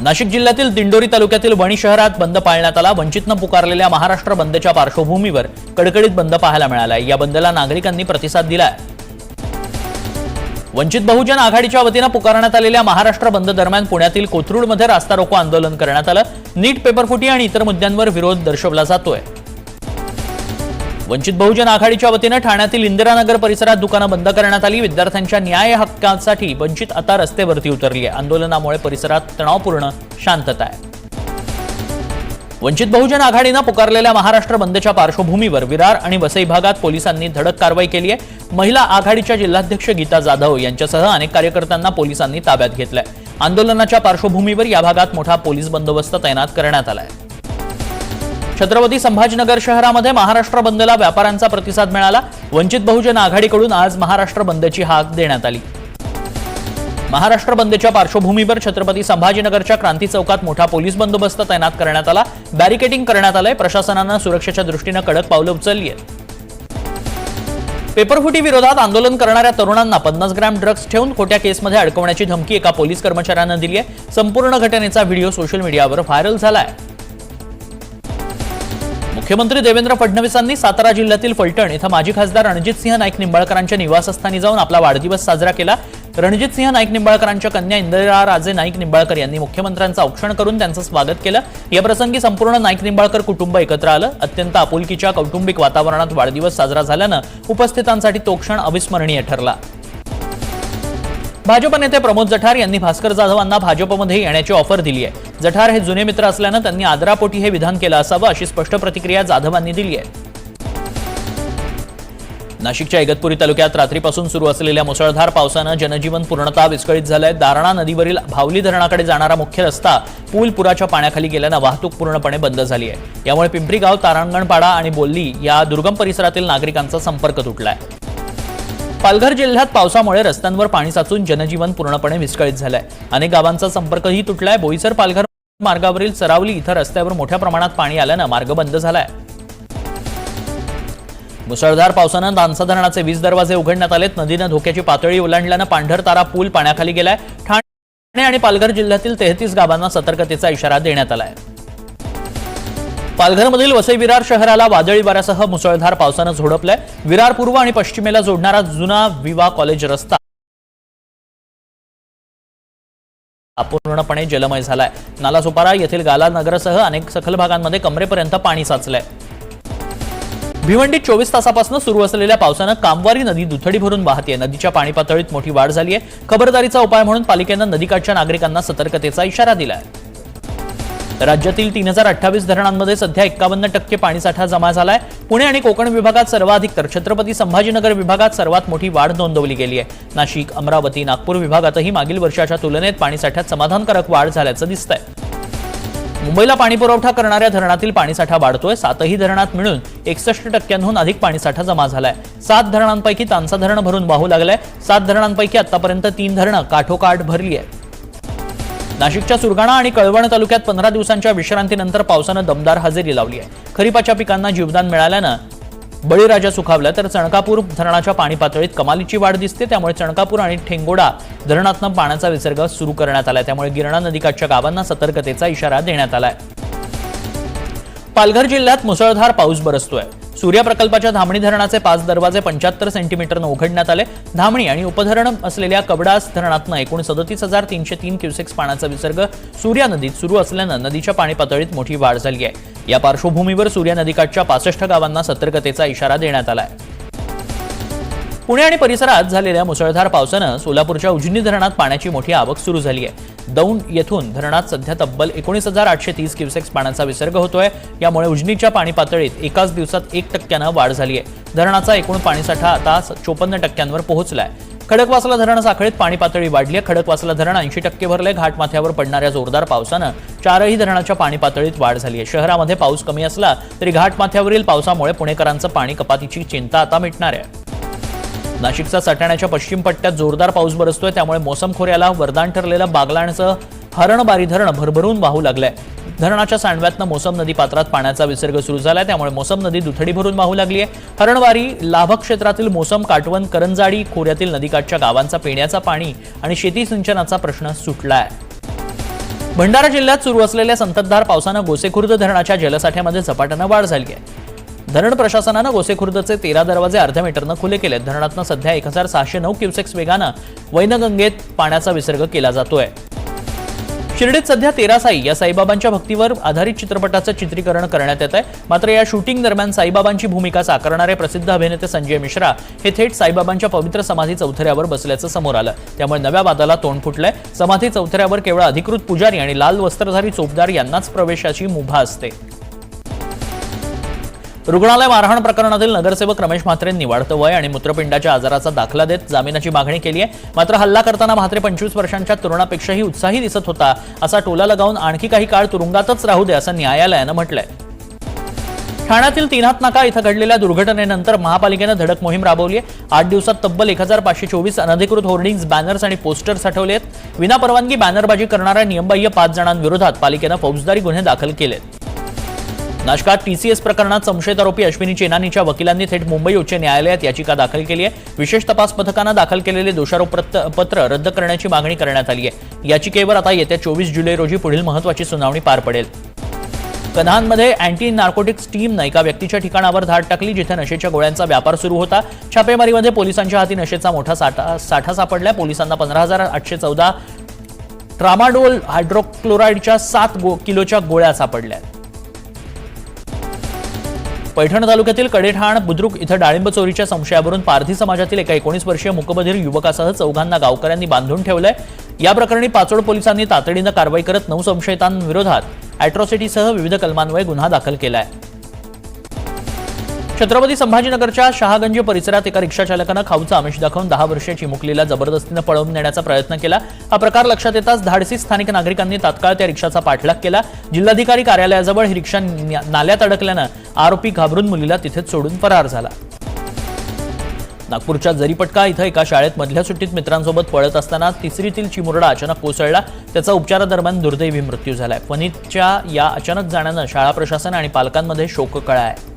नाशिक जिल्ह्यातील दिंडोरी तालुक्यातील वणी शहरात बंद पाळण्यात आला। वंचितनं पुकारलेल्या महाराष्ट्र बंदच्या पार्श्वभूमीवर कडकडीत बंद पाहायला मिळाला। या बंदला नागरिकांनी प्रतिसाद दिलाय। वंचित बहुजन आघाडीच्या वतीने पुकारण्यात आलेल्या महाराष्ट्र बंद दरम्यान पुण्यातील कोथरूडमध्ये रास्ता रोको आंदोलन करण्यात आलं। नीट पेपरफुटी आणि इतर मुद्द्यांवर विरोध दर्शवला जातोय। वंचित बहुजन आघाडीच्या वतीने ठाण्यातील इंदिरानगर परिसरात दुकानं बंद करण्यात आली। विद्यार्थ्यांच्या न्याय हक्कांसाठी वंचित आता रस्त्यावरती उतरली आहे। आंदोलनामुळे परिसरात तणावपूर्ण शांतता आहे। वंचित बहुजन आघाडीने पुकारलेल्या महाराष्ट्र बंदच्या पार्श्वभूमीवर विरार आणि वसई भागात पोलिसांनी धडक कारवाई केली आहे। महिला आघाडीच्या जिल्हाध्यक्ष गीता जाधव यांच्यासह अनेक कार्यकर्त्यांना पोलिसांनी ताब्यात घेतलंय। आंदोलनाच्या पार्श्वभूमीवर या भागात मोठा पोलीस बंदोबस्त तैनात करण्यात आलाय। छत्रपती संभाजीनगर शहरामध्ये महाराष्ट्र बंदला व्यापाऱ्यांचा प्रतिसाद मिळाला। वंचित बहुजन आघाडीकडून आज महाराष्ट्र बंदची हाक देण्यात आली। महाराष्ट्र बंदच्या पार्श्वभूमीवर छत्रपती संभाजीनगरच्या क्रांती चौकात मोठा पोलीस बंदोबस्त तैनात करण्यात आला। बॅरिकेडिंग करण्यात आलंय। प्रशासनानं सुरक्षेच्या दृष्टीने कडक पावलं उचलली आहेत। पेपरफुटी विरोधात आंदोलन करणाऱ्या तरुणांना 50 ग्रॅम ड्रग्ज ठेवून खोट्या केसमध्ये अडकवण्याची धमकी एका पोलीस कर्मचाऱ्यानं दिली आहे। संपूर्ण घटनेचा व्हिडिओ सोशल मीडियावर व्हायरल झालाय। मुख्यमंत्री देवेंद्र फडणवीसांनी सातारा जिल्ह्यातील फलटण इथं माजी खासदार रणजितसिंह नाईक निंबाळकरांच्या निवासस्थानी जाऊन आपला वाढदिवस साजरा केला। रणजितसिंह नाईक निंबाळकरांच्या कन्या इंदिरा राजे नाईक निंबाळकर यांनी मुख्यमंत्र्यांचं औक्षण करून त्यांचं स्वागत केलं। या प्रसंगी संपूर्ण नाईक निंबाळकर कुटुंब एकत्र आलं। अत्यंत आपुलकीच्या कौटुंबिक वातावरणात वाढदिवस साजरा झाल्यानं उपस्थितांसाठी तो क्षण अविस्मरणीय ठरला। भाजप नेते प्रमोद जठार यांनी भास्कर जाधवांना भाजपमध्ये येण्याची ऑफर दिली आहे। जठार हे जुने मित्र असल्यानं त्यांनी आदरापोटी हे विधान केलं असावं अशी स्पष्ट प्रतिक्रिया जाधवांनी दिली आहे। नाशिकच्या इगतपुरी तालुक्यात रात्रीपासून सुरू असलेल्या मुसळधार पावसानं जनजीवन पूर्णतः विस्कळीत झालंय। दारणा नदीवरील भावली धरणाकडे जाणारा मुख्य रस्ता पूल पुराच्या पाण्याखाली गेल्यानं वाहतूक पूर्णपणे बंद झाली आहे। यामुळे पिंपरी गाव, तारांगणपाडा आणि बोल्ली या दुर्गम परिसरातील नागरिकांचा संपर्क तुटलाय। पालघर जिल्ह्यात पावसामुळे रस्त्यांवर पाणी साचून जनजीवन पूर्णपणे विस्कळीत झालंय। अनेक गावांचा संपर्कही तुटलाय। बोईसर पालघर मार्गावरील सरावली इथं रस्त्यावर मोठ्या प्रमाणात पाणी आल्यानं मार्ग बंद झालाय। मुसळधार पावसानं दानसा धरणाचे 20 दरवाजे उघडण्यात आलेत। नदीनं धोक्याची पातळी ओलांडल्यानं पांढरतारा पूल पाण्याखाली गेलाय। ठाणे आणि पालघर जिल्ह्यातील 33 गावांना सतर्कतेचा इशारा देण्यात आलाय। पालघरमधील वसई विरार शहराला वादळी वाऱ्यासह मुसळधार पावसानं झोडपलंय। विरार पूर्व आणि पश्चिमेला जोडणारा जुना विवा कॉलेज रस्ता पूर्णपणे जलमय झालाय। नालासोपारा येथील गाला नगरसह अनेक सखल भागांमध्ये कमरेपर्यंत पाणी साचलंय। भिवंडीत 24 तासापासून सुरू असलेल्या पावसानं कामवारी नदी दुथडी भरून वाहतेय। नदीच्या पाणी पातळीत मोठी वाढ झाली आहे। खबरदारीचा उपाय म्हणून पालिकेनं नदीकाठच्या नागरिकांना सतर्कतेचा इशारा दिलाय। राज्यातील 3028 धरणांमध्ये सध्या 51% पाणीसाठा जमा झालाय। पुणे आणि कोकण विभागात सर्वाधिक तर छत्रपती संभाजीनगर विभागात सर्वात मोठी वाढ नोंदवली गेली आहे। नाशिक, अमरावती, नागपूर विभागातही मागील वर्षाच्या तुलनेत पाणीसाठ्यात समाधानकारक वाढ झाल्याचं दिसतंय। मुंबईला पाणीपुरवठा करणाऱ्या धरणातील पाणीसाठा वाढतोय। 7ही धरणात मिळून 61% अधिक पाणीसाठा जमा झालाय। 7 धरणांपैकी तानसा धरण भरून वाहू लागलंय। 7 धरणांपैकी आतापर्यंत 3 धरणं काठोकाठ भरली आहेत। नाशिकच्या सुरगाणा आणि कळवण तालुक्यात 15 दिवसांच्या विश्रांतीनंतर पावसानं दमदार हजेरी लावली आहे। खरीपाच्या पिकांना जीवदान मिळाल्यानं बळीराजा सुखावला तर चणकापूर धरणाच्या पाणी पातळीत कमालीची वाढ दिसते। त्यामुळे चणकापूर आणि ठेंगोडा धरणातून पाण्याचा विसर्ग सुरू करण्यात आलाय। त्यामुळे गिरणा नदीकाठच्या गावांना सतर्कतेचा इशारा देण्यात आलाय। पालघर जिल्ह्यात मुसळधार पाऊस बरसतोय। सूर्या प्रकल्पाच्या धामणी धरणाचे 5 दरवाजे 75 सेंटीमीटरनं उघडण्यात आले। धामणी आणि उपधरण असलेल्या कबडास धरणातनं एकूण 37,303 क्युसेक्स पाण्याचा विसर्ग सूर्या नदीत सुरू असल्यानं नदीच्या पाणी पातळीत मोठी वाढ झाली आहे। या पार्श्वभूमीवर सूर्या नदीकाठच्या 65 गावांना सतर्कतेचा इशारा देण्यात आलाय। पुणे आणि परिसरात झालेल्या मुसळधार पावसानं सोलापूरच्या उजनी धरणात पाण्याची मोठी आवक सुरू झाली आहे। दौंड येथून धरणात सध्या तब्बल 19,830 क्युसेक्स पाण्याचा विसर्ग होतोय। यामुळे उजनीच्या पाणी पातळीत एकाच दिवसात 1% वाढ झाली आहे। धरणाचा एकूण पाणीसाठा आता 54% पोहोचलाय। खडकवासला धरण साखळीत पाणी पातळी वाढली आहे। खडकवासला धरण 80% भरले। घाटमाथ्यावर पडणाऱ्या जोरदार पावसानं 4ही धरणाच्या पाणी पातळीत वाढ झाली आहे। शहरामध्ये पाऊस कमी असला तरी घाटमाथ्यावरील पावसामुळे पुणेकरांचं पाणी कपातीची चिंता आता मिटणार आहे। नाशिकचा सटाण्याच्या पश्चिम पट्ट्यात जोरदार पाऊस बरसतोय। त्यामुळे मोसम खोऱ्याला वरदान ठरलेलं बागलाणचं हरणबारी धरण भरभरून वाहू लागलंय। धरणाच्या सांडव्यातनं मोसम नदी पात्रात पाण्याचा विसर्ग सुरू झालाय। त्यामुळे मोसम नदी दुथडी भरून वाहू लागली आहे। हरणवारी लाभ क्षेत्रातील मोसम, काटवण, करंजाडी खोऱ्यातील नदीकाठच्या गावांचा पिण्याचा पाणी आणि शेती सिंचनाचा प्रश्न सुटलाय। भंडारा जिल्ह्यात सुरू असलेल्या संततधार पावसानं गोसेखुर्द धरणाच्या जलसाठ्यामध्ये झपाट्यानं वाढ झाली आहे. धरण प्रशासनानं गोसेखुर्दचे 13 दरवाजे अर्ध्या मीटरनं खुले केलेत. धरणातनं सध्या 1609 क्युसेक्स वेगानं वैनगंगेत पाण्याचा विसर्ग केला जातोय. शिर्डीत सध्या 13 साई या साईबाबांच्या भक्तीवर आधारित चित्रपटाचं चित्रीकरण करण्यात येत आहे. मात्र या शूटिंग दरम्यान साईबाबांची भूमिका साकारणारे प्रसिद्ध अभिनेते संजय मिश्रा हे थेट साईबाबांच्या पवित्र समाधी चौथऱ्यावर बसल्याचं समोर आलं. त्यामुळे नव्या वादाला तोंड फुटलंय. समाधी चौथऱ्यावर केवळ अधिकृत पुजारी आणि लाल वस्त्रधारी चोपदार यांनाच प्रवेशाची मुभा असते. रुग्णालय मारहाण प्रकरणातील नगरसेवक रमेश म्हात्रेंनी वाढतं वय आणि मूत्रपिंडाच्या आजाराचा दाखला देत जामिनाची मागणी केली आहे. मात्र हल्ला करताना म्हात्रे 25 वर्षांच्या तरुणापेक्षाही उत्साही दिसत होता असा टोला लगावून आणखी काही काळ तुरुंगातच राहू दे असं न्यायालयानं म्हटलंय. ठाण्यातील तीनहात नाका इथं घडलेल्या दुर्घटनेनंतर महापालिकेनं धडक मोहीम राबवली आहे. 8 दिवसात तब्बल 1524 अनधिकृत होर्डिंग्ज, बॅनर्स आणि पोस्टर्स हटवले आहेत. विनापरवानगी बॅनरबाजी करणाऱ्या नियमबाह्य 5 जणांविरोधात पालिकेनं फौजदारी गुन्हे दाखल केलेत. नाशकात टीसीएस प्रकरणात संशयित आरोपी अश्विनी चेनानीच्या वकिलांनी थेट मुंबई उच्च न्यायालयात याचिका दाखल केली आहे. विशेष तपास पथकानं दाखल केलेले दोषारोप पत्र रद्द करण्याची मागणी करण्यात आली आहे. याचिकेवर आता येत्या 24 जुलै रोजी पुढील महत्त्वाची सुनावणी पार पडेल. कन्हानमध्ये अँटी नार्कोटिक्स टीमनं एका व्यक्तीच्या ठिकाणावर धाड टाकली जिथे नशेच्या गोळ्यांचा व्यापार सुरू होता. छापेमारीमध्ये पोलिसांच्या हाती नशेचा मोठा साठा सापडला. पोलिसांना 15,814 ट्रामाडोल हायड्रोक्लोराईडच्या 7 किलोच्या गोळ्या सापडल्या. पैठण तालुक्यातील कडेठाण बुद्रुक इथं डाळिंब चोरीच्या संशयावरून पारधी समाजातील एका 19 वर्षीय मूकबधीर युवकासह 4 गावकऱ्यांनी बांधून ठेवलंय. या प्रकरणी पाचोड पोलिसांनी तातडीनं कारवाई करत 9 संशयितांविरोधात अॅट्रॉसिटीसह विविध कलमान्वये गुन्हा दाखल केलाय. छत्रपती संभाजीनगरच्या शहागंज परिसरात एका रिक्षा चालकानं खाऊचं आमिष दाखवून 10 वर्षीय चिमुकलीला जबरदस्तीनं पळवून नेण्याचा प्रयत्न केला. हा प्रकार लक्षात येताच धाडसी स्थानिक नागरिकांनी तात्काळ त्या रिक्षाचा पाठलाग केला. जिल्हाधिकारी कार्यालयाजवळ ही रिक्षा नाल्यात अडकल्यानं आरोपी घाबरून मुलीला तिथेच सोडून फरार झाला. नागपूरच्या जरीपटका इथं एका शाळेत मधल्या सुट्टीत मित्रांसोबत पळत असताना तिसरीतील चिमुरडा अचानक कोसळला. त्याचा उपचारादरम्यान दुर्दैवी मृत्यू झालाय. फणीच्या या अचानक जाण्यानं शाळा प्रशासन आणि पालकांमध्ये शोककळा आहे.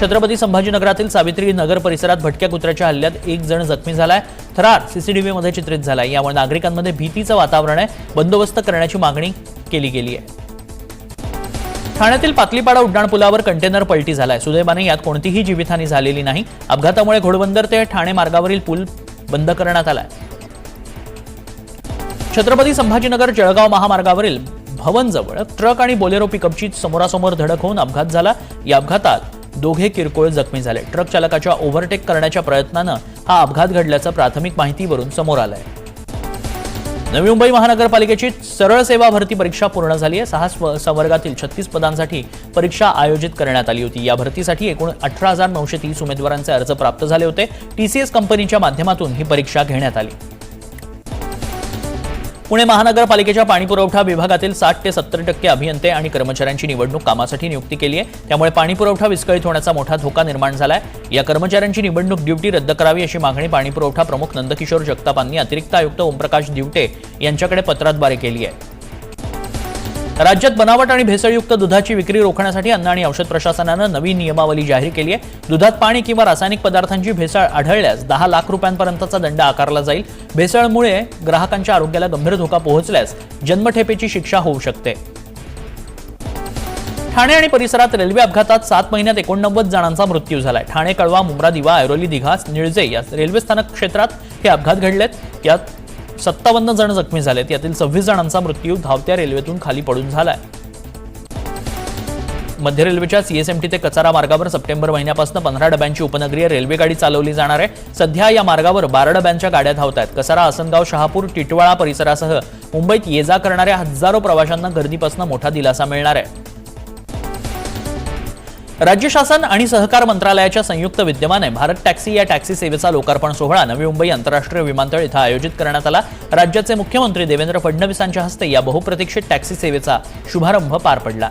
छत्रपती संभाजीनगरातील सावित्री नगर परिसरात भटक्या कुत्र्याच्या हल्ल्यात 1 जण जखमी झालाय. थरार सीसीटीव्हीमध्ये चित्रित झालाय. यामुळे नागरिकांमध्ये भीतीचं वातावरण आहे. बंदोबस्त करण्याची मागणी केली गेली आहे. ठाण्यातील पातलीपाडा उड्डाणपुलावर कंटेनर पलटी झालाय. सुदैवाने यात कोणतीही जीवितहानी झालेली नाही. अपघातामुळे घोडबंदर ते ठाणे मार्गावरील पूल बंद करण्यात आलाय. छत्रपती संभाजीनगर जळगाव महामार्गावरील भवनजवळ ट्रक आणि बोलेरो पिकअपची समोरासमोर धडक होऊन अपघात झाला. या अपघातात 2 किरकोळ जखमी झाले. ट्रक चालकाच्या ओव्हरटेक करण्याच्या प्रयत्नानं हा अपघात घडल्याचं प्राथमिक माहितीवरून समोर आलंय. नवी मुंबई महानगरपालिकेची सरळ सेवा भरती परीक्षा पूर्ण झाली आहे. 6 संवर्गातील 36 पदांसाठी परीक्षा आयोजित करण्यात आली होती. या भरतीसाठी एकूण 18,930 उमेदवारांचे अर्ज प्राप्त झाले होते. टीसीएस कंपनीच्या माध्यमातून ही परीक्षा घेण्यात आली. पुणे महानगरपालिकेच्या पाणीपुरवठा विभागातील 60 ते 70% अभियंते आणि कर्मचाऱ्यांची निवडणूक कामासाठी नियुक्ती केली आहे. त्यामुळे पाणीपुरवठा विस्कळीत होण्याचा मोठा धोका निर्माण झालाय. या कर्मचाऱ्यांची निवडणूक ड्युटी रद्द करावी अशी मागणी पाणीपुरवठा प्रमुख नंदकिशोर जगतापांनी अतिरिक्त आयुक्त ओमप्रकाश दिवटे यांच्याकडे पत्राद्वारे केली आहे. राज्यात बनावट आणि भेसळयुक्त दुधाची विक्री रोखण्यासाठी अन्न आणि औषध प्रशासनानं नवी नियमावली जाहीर केली आहे. दुधात पाणी किंवा रासायनिक पदार्थांची भेसळ आढळल्यास 10 लाख रुपयांपर्यंतचा दंड आकारला जाईल. भेसळमुळे ग्राहकांच्या आरोग्याला गंभीर धोका पोहोचल्यास जन्मठेपेची शिक्षा होऊ शकते. ठाणे आणि परिसरात रेल्वे अपघातात 7 महिन्यात 89 जणांचा मृत्यू झालाय. ठाणे, कळवा, मुंब्रा, दिवा, ऐरोली, दिघा, निळजे या रेल्वे स्थानक क्षेत्रात हे अपघात घडलेत. यात 57 जण जखमी झालेत. यातील 26 जणांचा मृत्यू धावत्या रेल्वेतून खाली पडून झालाय. मध्य रेल्वेच्या सीएसएमटी ते कचारा मार्गावर सप्टेंबर महिन्यापासून 15 डब्यांची उपनगरीय रेल्वे गाडी चालवली जाणार आहे. सध्या या मार्गावर 12 डब्यांच्या गाड्या धावत आहेत. कसारा, आसनगाव, शहापूर, टिटवाळा परिसरासह मुंबईत ये जा करणाऱ्या हजारो प्रवाशांना गर्दीपासून मोठा दिलासा मिळणार आहे. राज्य शासन आणि सहकार मंत्रालयाच्या संयुक्त विद्यमाने भारत टॅक्सी या टॅक्सी सेवेचा लोकार्पण सोहळा नवी मुंबई आंतरराष्ट्रीय विमानतळ इथं आयोजित करण्यात आला. राज्याचे मुख्यमंत्री देवेंद्र फडणवीसांच्या हस्ते या बहुप्रतीक्षित टॅक्सी सेवेचा शुभारंभ पार पडला.